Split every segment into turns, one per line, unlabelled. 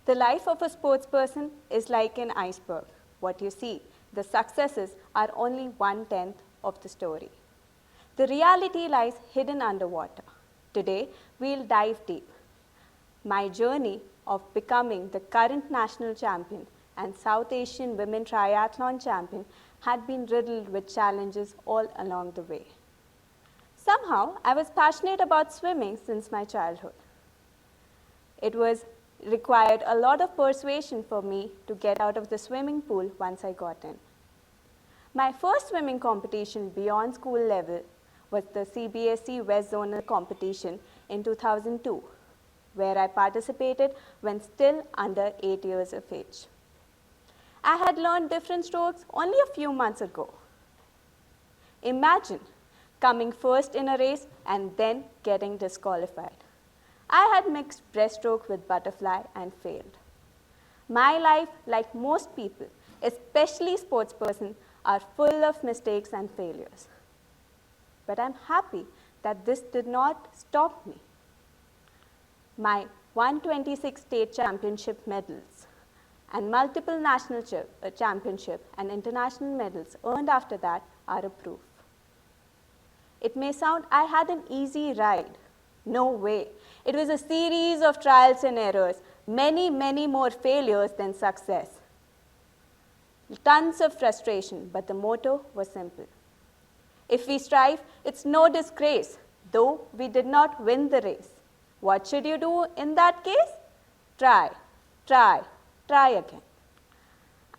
The life of a sportsperson is like an iceberg. What you see, the successes are only 1/10 of the story. The reality lies hidden underwater. Today, we'll dive deep. My journey of becoming the current national champion and South Asian women triathlon champion had been riddled with challenges all along the way. Somehow, I was passionate about swimming since my childhood. It was required a lot of persuasion for me to get out of the swimming pool once I got in. My first swimming competition beyond school level was the CBSE West Zonal competition in 2002, where I participated when still under 8 years of age. I had learned different strokes only a few months ago. Imagine coming first in a race and then getting disqualified. I had mixed breaststroke with butterfly and failed. My life, like most people, especially sportspersons, are full of mistakes and failures. But I'm happy that this did not stop me. My 126 state championship medals and multiple national championship and international medals earned after that are a proof. It may sound I had an easy ride. No way. It was a series of trials and errors, many more failures than success. Tons of frustration, but the motto was simple. If we strive, it's no disgrace, though we did not win the race. What should you do in that case? Try again.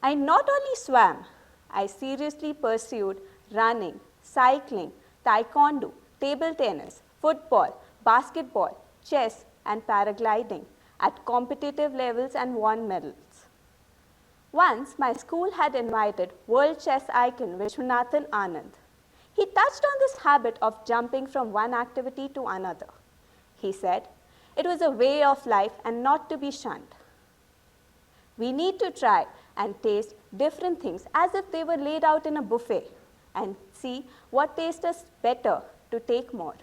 I not only swam, I seriously pursued running, cycling, taekwondo, table tennis, football, basketball, chess, and paragliding at competitive levels and won medals. Once, my school had invited world chess icon Vishwanathan Anand. He touched on this habit of jumping from one activity to another. He said, it was a way of life and not to be shunned. We need to try and taste different things as if they were laid out in a buffet and see what tastes us better to take more.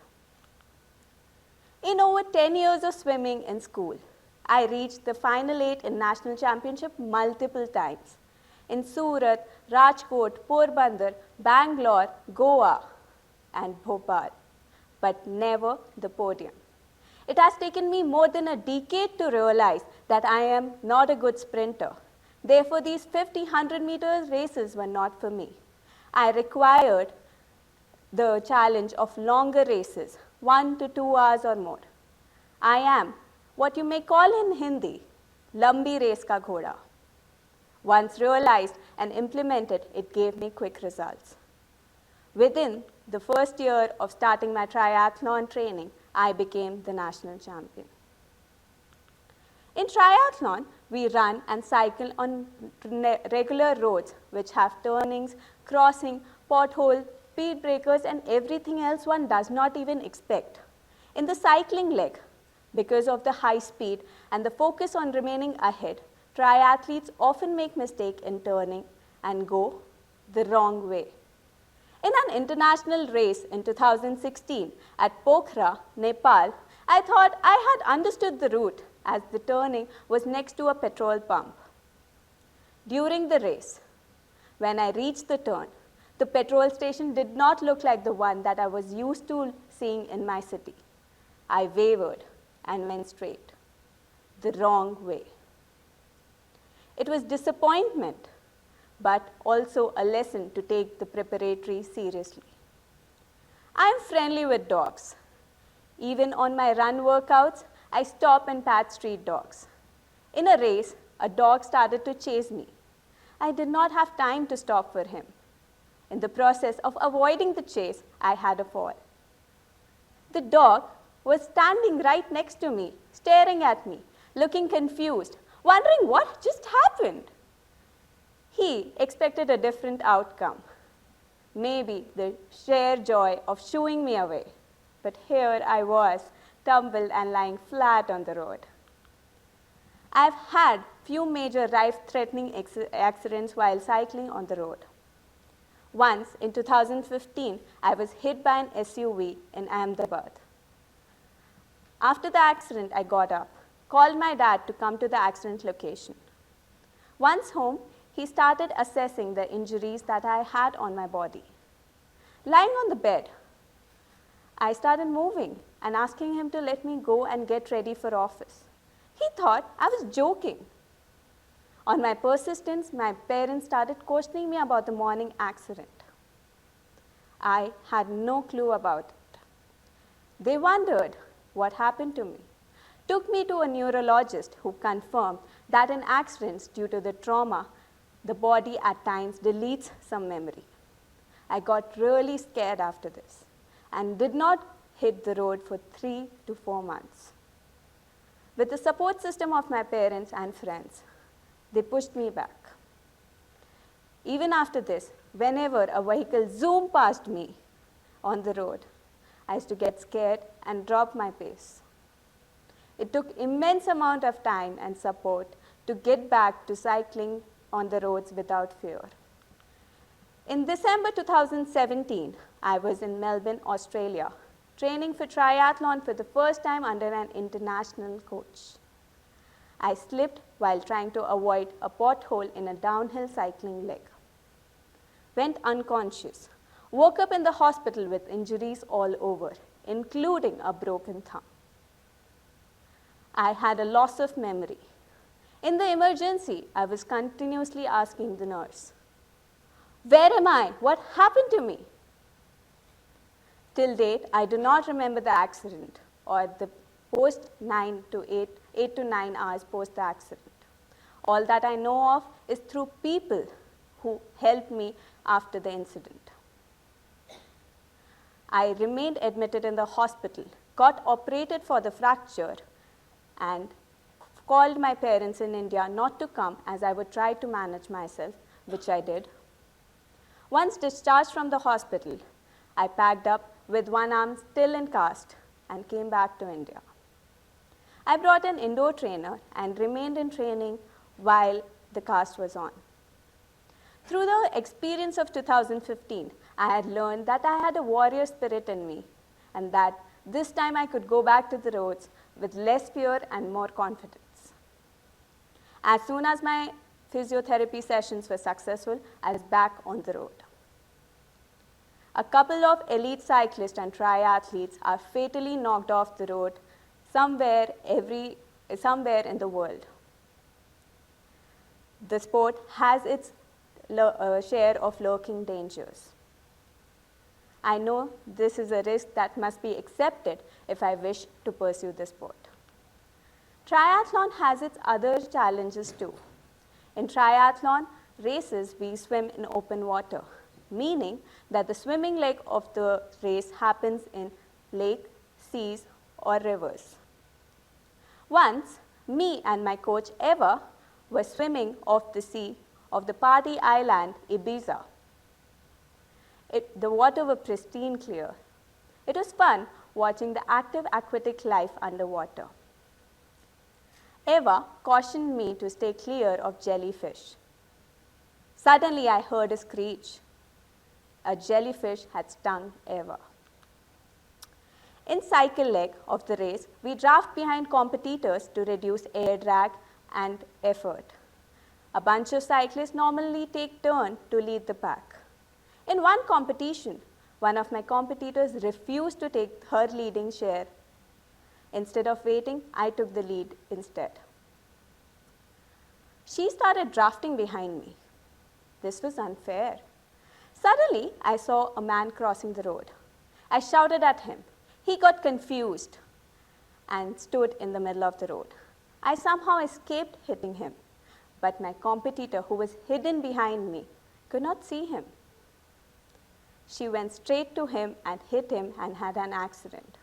In over 10 years of swimming in school, I reached the final 8 in national championship multiple times. In Surat, Rajkot, Porbandar, Bangalore, Goa, and Bhopal, but never the podium. It has taken me more than a decade to realize that I am not a good sprinter. Therefore, these 50, 100 meters races were not for me. I required the challenge of longer races, 1 to 2 hours or more. I am what you may call in Hindi, lambi race ka ghoda. Once realized and implemented, it gave me quick results. Within the first year of starting my triathlon training, I became the national champion. In triathlon, we run and cycle on regular roads which have turnings, crossing, potholes, speed breakers, and everything else one does not even expect. In the cycling leg, because of the high speed and the focus on remaining ahead, triathletes often make mistake in turning and go the wrong way. In an international race in 2016 at Pokhara, Nepal, I thought I had understood the route as the turning was next to a petrol pump. During the race, when I reached the turn, the petrol station did not look like the one that I was used to seeing in my city. I wavered and went straight, the wrong way. It was disappointment, but also a lesson to take the preparatory seriously. I am friendly with dogs. Even on my run workouts, I stop and pat street dogs. In a race, a dog started to chase me. I did not have time to stop for him. In the process of avoiding the chase, I had a fall. The dog was standing right next to me, staring at me, looking confused, wondering what just happened. He expected a different outcome, maybe the sheer joy of shooing me away. But here I was, tumbled and lying flat on the road. I've had few major life-threatening accidents while cycling on the road. Once, in 2015, I was hit by an SUV in Ahmedabad. After the accident, I got up. called my dad to come to the accident location. Once home, he started assessing the injuries that I had on my body. Lying on the bed, I started moving and asking him to let me go and get ready for office. He thought I was joking. On my persistence, my parents started questioning me about the morning accident. I had no clue about it. They wondered what happened to me, took me to a neurologist who confirmed that in accidents due to the trauma, the body at times deletes some memory. I got really scared after this and did not hit the road for 3 to 4 months. With the support system of my parents and friends, they pushed me back. Even after this, whenever a vehicle zoomed past me on the road, I used to get scared and drop my pace. It took immense amount of time and support to get back to cycling on the roads without fear. In December 2017, I was in Melbourne, Australia, training for triathlon for the first time under an international coach. I slipped while trying to avoid a pothole in a downhill cycling leg. Went unconscious. Woke up in the hospital with injuries all over, including a broken thumb. I had a loss of memory. In the emergency, I was continuously asking the nurse, "Where am I? What happened to me?" Till date, I do not remember the accident or the post 8 to 9 hours post the accident. All that I know of is through people who helped me after the incident. I remained admitted in the hospital, got operated for the fracture, and called my parents in India not to come as I would try to manage myself, which I did. Once discharged from the hospital, I packed up with one arm still in cast and came back to India. I brought an indoor trainer and remained in training while the cast was on. Through the experience of 2015, I had learned that I had a warrior spirit in me and that this time I could go back to the roads with less fear and more confidence. As soon as my physiotherapy sessions were successful, I was back on the road. A couple of elite cyclists and triathletes are fatally knocked off the road somewhere in the world. The sport has its share of lurking dangers. I know this is a risk that must be accepted if I wish to pursue this sport. Triathlon has its other challenges too. In triathlon races, we swim in open water, meaning that the swimming leg of the race happens in lake, seas, or rivers. Once, me and my coach Eva were swimming off the sea of the party island, Ibiza. The water was pristine clear. It was fun watching the active aquatic life underwater. Eva cautioned me to stay clear of jellyfish. Suddenly, I heard a screech. A jellyfish had stung Eva. In cycle leg of the race, we draft behind competitors to reduce air drag and effort. A bunch of cyclists normally take turn to lead the pack. In one competition, one of my competitors refused to take her leading share. Instead of waiting, I took the lead instead. She started drafting behind me. This was unfair. Suddenly, I saw a man crossing the road. I shouted at him. He got confused and stood in the middle of the road. I somehow escaped hitting him, but my competitor, who was hidden behind me, could not see him. She went straight to him and hit him and had an accident.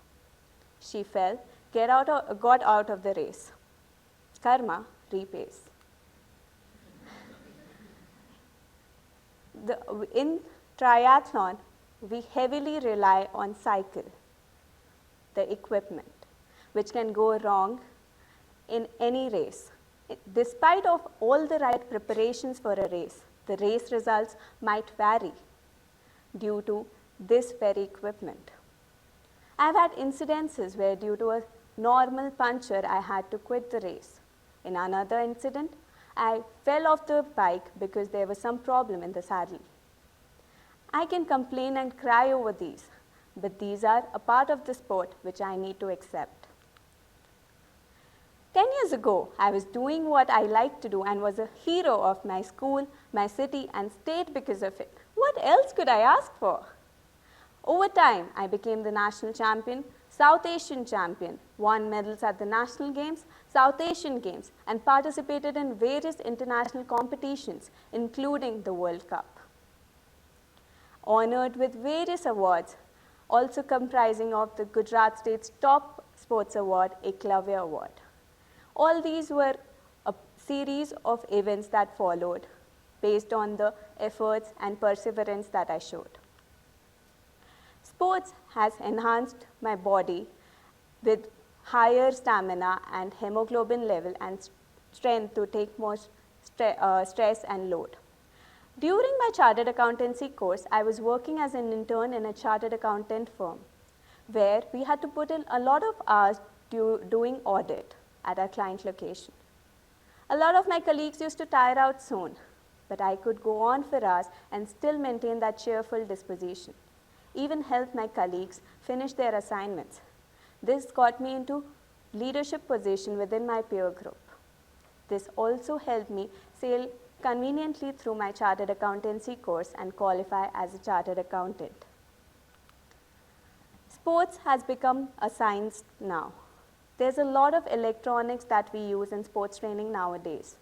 She fell, got out of the race. Karma repays. In triathlon, we heavily rely on cycle, the equipment, which can go wrong in any race. Despite of all the right preparations for a race, the race results might vary due to this very equipment. I've had incidences where due to a normal puncture, I had to quit the race. In another incident, I fell off the bike because there was some problem in the saddle. I can complain and cry over these, but these are a part of the sport which I need to accept. 10 years ago, I was doing what I liked to do and was a hero of my school, my city, and state because of it. What else could I ask for? Over time, I became the national champion, South Asian champion, won medals at the National Games, South Asian Games, and participated in various international competitions, including the World Cup. Honored with various awards, also comprising of the Gujarat State's top sports award, Eklavya Award. All these were a series of events that followed based on the efforts and perseverance that I showed. Sports has enhanced my body with higher stamina and hemoglobin level and strength to take more stress and load. During my chartered accountancy course, I was working as an intern in a chartered accountant firm where we had to put in a lot of hours doing audit at our client location. A lot of my colleagues used to tire out soon, but I could go on for hours and still maintain that cheerful disposition. Even help my colleagues finish their assignments. This got me into leadership position within my peer group. This also helped me sail conveniently through my chartered accountancy course and qualify as a chartered accountant. Sports has become a science now. There's a lot of electronics that we use in sports training nowadays.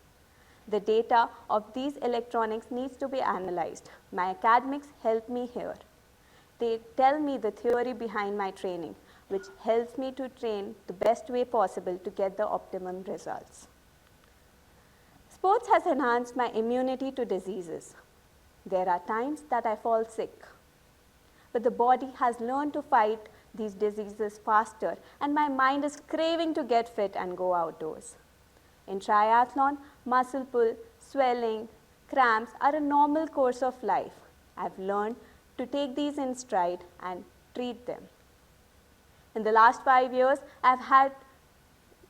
The data of these electronics needs to be analyzed. My academics help me here. They tell me the theory behind my training, which helps me to train the best way possible to get the optimum results. Sports has enhanced my immunity to diseases. There are times that I fall sick, but the body has learned to fight these diseases faster, and my mind is craving to get fit and go outdoors. In triathlon, muscle pull, swelling, cramps are a normal course of life. I've learned to take these in stride and treat them. In the last 5 years, I've had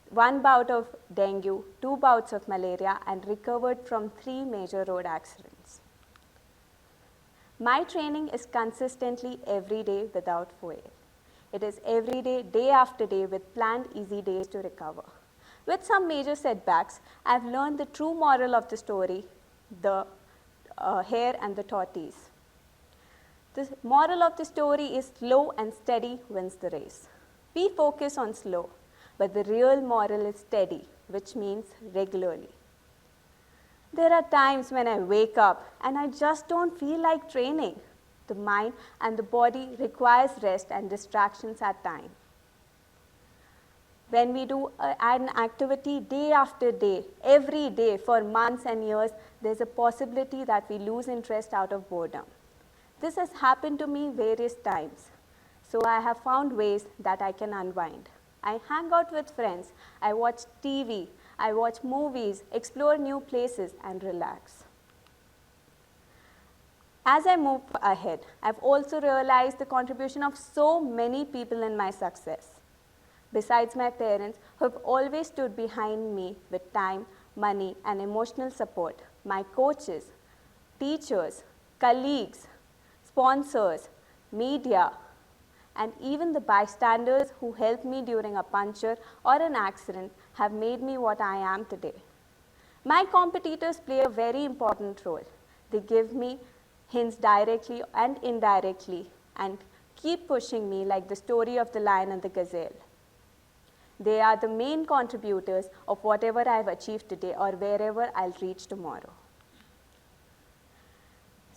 1 bout of dengue, 2 bouts of malaria, and recovered from 3 major road accidents. My training is consistently every day without fail. It is every day, day after day, with planned easy days to recover. With some major setbacks, I've learned the true moral of the story, the hare and the tortoise. The moral of the story is slow and steady wins the race. We focus on slow, but the real moral is steady, which means regularly. There are times when I wake up and I just don't feel like training. The mind and the body requires rest and distractions at times. When we do an activity day after day, every day for months and years, there's a possibility that we lose interest out of boredom. This has happened to me various times. So I have found ways that I can unwind. I hang out with friends, I watch TV, I watch movies, explore new places, and relax. As I move ahead, I've also realized the contribution of so many people in my success. Besides my parents, who have always stood behind me with time, money, and emotional support, my coaches, teachers, colleagues, sponsors, media, and even the bystanders who helped me during a puncture or an accident have made me what I am today. My competitors play a very important role. They give me hints directly and indirectly and keep pushing me like the story of the lion and the gazelle. They are the main contributors of whatever I have achieved today or wherever I'll reach tomorrow.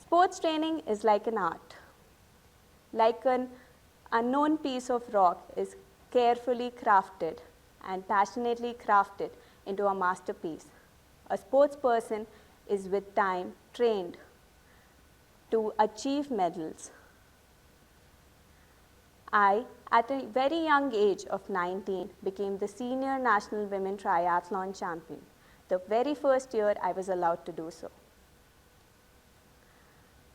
Sports training is like an art. Like an unknown piece of rock is carefully crafted and passionately crafted into a masterpiece. A sports person is with time trained to achieve medals. I, at a very young age of 19, became the senior national women triathlon champion, the very first year I was allowed to do so.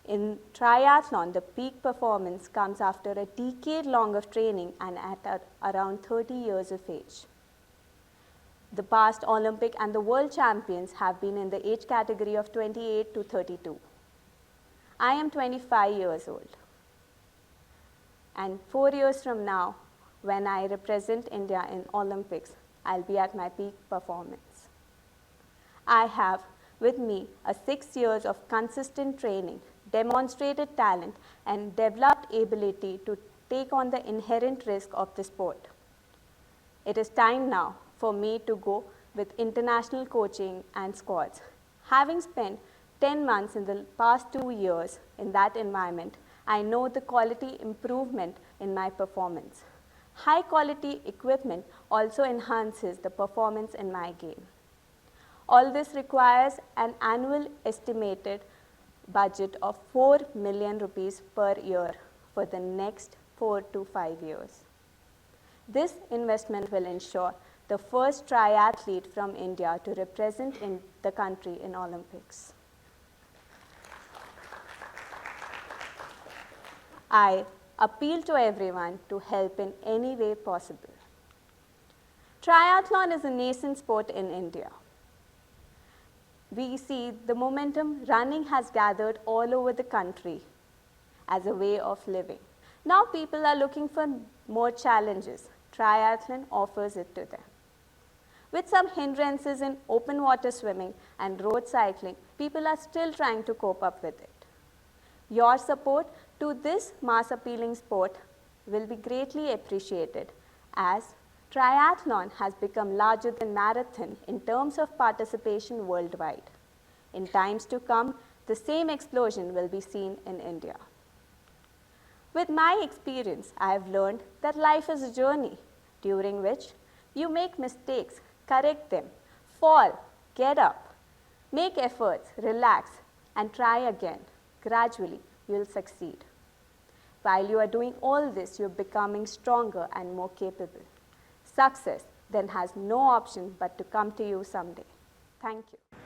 In triathlon, the peak performance comes after a decade long of training and at around 30 years of age. The past Olympic and the world champions have been in the age category of 28 to 32. I am 25 years old. And 4 years from now, when I represent India in Olympics, I'll be at my peak performance. I have with me a 6 years of consistent training, demonstrated talent, and developed ability to take on the inherent risk of the sport. It is time now for me to go with international coaching and squads. Having spent 10 months in the past 2 years in that environment, I know the quality improvement in my performance. High quality equipment also enhances the performance in my game. All this requires an annual estimated budget of 4 million rupees per year for the next 4 to 5 years. This investment will ensure the first triathlete from India to represent in the country in Olympics. I appeal to everyone to help in any way possible. Triathlon is a nascent sport in India. We see the momentum running has gathered all over the country as a way of living. Now people are looking for more challenges. Triathlon offers it to them. With some hindrances in open water swimming and road cycling, people are still trying to cope up with it. Your support to this mass appealing sport will be greatly appreciated, as triathlon has become larger than marathon in terms of participation worldwide. In times to come, the same explosion will be seen in India. With my experience, I have learned that life is a journey during which you make mistakes, correct them, fall, get up, make efforts, relax, and try again. Gradually, you will succeed. While you are doing all this, you are becoming stronger and more capable. Success then has no option but to come to you someday. Thank you.